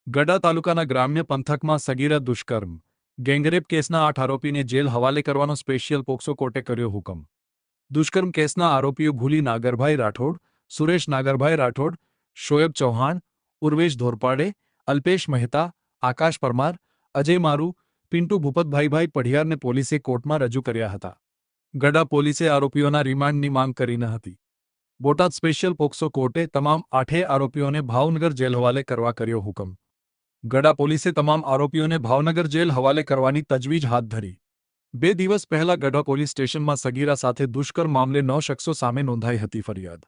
ગડા તાલુકાના ગ્રામ્ય પંથકમાં સગીરા દુષ્કર્મ ગેંગરેપ કેસના 8 આરોપીને જેલ હવાલે કરવાનો સ્પેશિયલ પોક્સો કોર્ટે કર્યો હુકમ. દુષ્કર્મ કેસના આરોપીઓ ભૂલી નાગરભાઈ રાઠોડ, સુરેશ નાગરભાઈ રાઠોડ, શોએબ ચૌહાણ, ઉર્વેશ ધોરપાડે, અલ્પેશ મહેતા, આકાશ પરમાર, અજય મારુ, પિન્ટુ ભૂપતભાઈ પઢિયારને પોલીસે કોર્ટમાં રજૂ કર્યા હતા. ગડા પોલીસે આરોપીઓના રિમાન્ડની માંગ કરી ન હતી. બોટાદ સ્પેશિયલ પોક્સો કોર્ટે તમામ 8 આરોપીઓને ભાવનગર જેલ હવાલે કરવા કર્યો હુકમ. ગડા પોલીસે તમામ આરોપીઓને ભાવનગર જેલ હવાલે કરવાની તજવીજ હાથ ધરી. 2 દિવસ પહેલા ગડા પોલીસ સ્ટેશનમાં સગીરા સાથે દુષ્કર્મ મામલે 9 શખ્સો સામે નોંધાઈ હતી ફરિયાદ.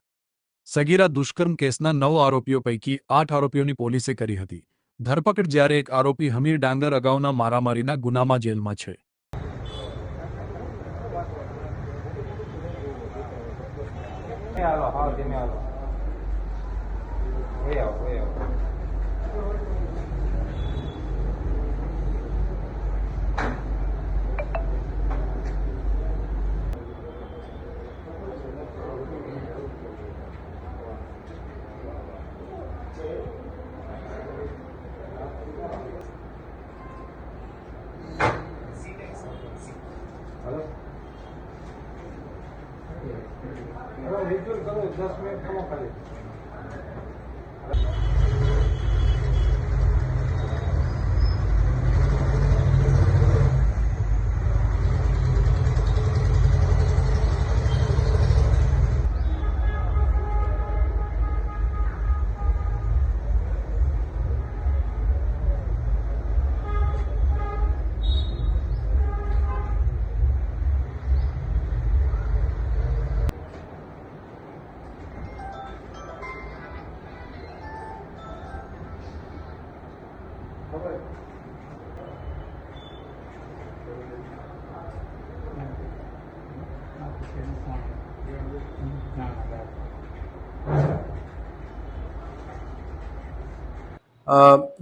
સગીરા દુષ્કર્મ કેસના 9 આરોપીઓ પૈકી 8 આરોપીઓની પોલીસે કરી હતી ધરપકડ, જ્યારે એક આરોપી હમીર ડાંગર અગાઉના મારામારીના ગુનામાં જેલમાં છે. વિઝ્યુઅલ કરો 10 મિનિટ ખમો ખાલી.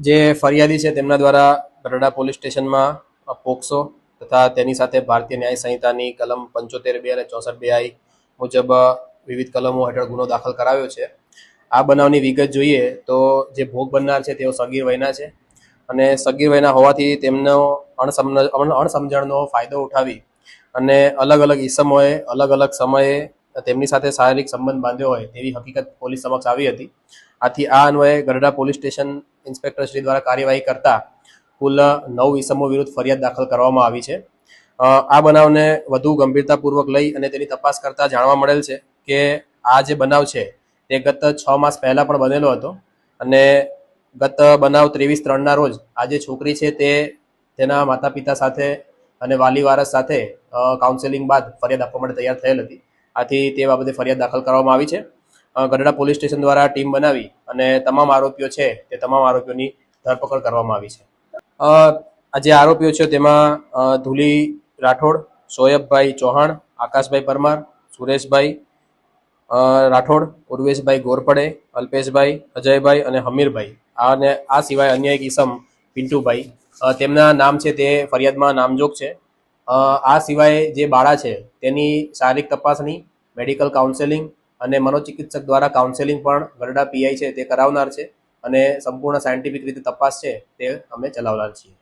જે ફરિયાદી છે તેમના દ્વારા ગરડા પોલીસ સ્ટેશનમાં પોક્સો તથા તેની સાથે ભારતીય ન્યાય સંહિતાની કલમ 75(2) અને 64(2) મુજબ વિવિધ કલમો હેઠળ ગુનો દાખલ કરાવ્યો છે. આ બનાવની વિગત જોઈએ તો જે ભોગ બનનાર છે તેઓ સગીર વયના છે અને સગીર વયના હોવાથી તેમનો અણસમજણનો ફાયદો ઉઠાવી અને અલગ અલગ ઈસમોએ અલગ અલગ સમયે તેમની સાથે શારીરિક સંબંધ બાંધ્યો હોય તેવી હકીકત પોલીસ સમક્ષ આવી હતી. આથી આ અન્વયે ગરડા પોલીસ સ્ટેશન ઇન્સ્પેક્ટર શ્રી દ્વારા કાર્યવાહી કરતા કુલ 9 ઈસમો વિરુદ્ધ ફરિયાદ દાખલ કરવામાં આવી છે. આ બનાવને વધુ ગંભીરતાપૂર્વક લઈ અને તેની તપાસ કરતા જાણવા મળેલ છે કે આ જે બનાવ છે તે ગત 6 માસ પહેલા પણ બનેલો હતો અને ગત બનાવ 23/3 રોજ આ જે છોકરી છે તે તેના માતા પિતા સાથે અને વાલી વારસ સાથે કાઉન્સેલિંગ બાદ ફરિયાદ આપવા માટે તૈયાર થયેલ હતી. આથી તે બાબતે ફરિયાદ દાખલ કરવામાં આવી છે. ગરડા પોલીસ સ્ટેશન દ્વારા ટીમ બનાવી અને તમામ આરોપીઓ છે તે તમામ આરોપીઓની ધરપકડ કરવામાં આવી છે. આ જે આરોપીઓ છે તેમાં ધુલી રાઠોડ, શોએબભાઈ ચૌહાણ, આકાશભાઈ પરમાર, સુરેશભાઈ રાઠોડ, ઉર્વેશભાઈ ગોરપડે, અલ્પેશભાઈ, અજયભાઈ અને હમીરભાઈ અને આ સિવાય અન્ય એક ઈસમ પિન્ટુભાઈ તેમના નામ છે તે ફરિયાદમાં નામજોગ છે. આ સિવાય જે બાળા છે તેની શારીરિક તપાસણી, મેડિકલ કાઉન્સેલિંગ અને મનોચિકિત્સક દ્વારા કાઉન્સેલિંગ પણ ગરડા પીઆઈ છે તે કરાવનાર છે અને સંપૂર્ણ સાયન્ટિફિક રીતે તપાસ છે તે અમે ચલાવનાર છીએ.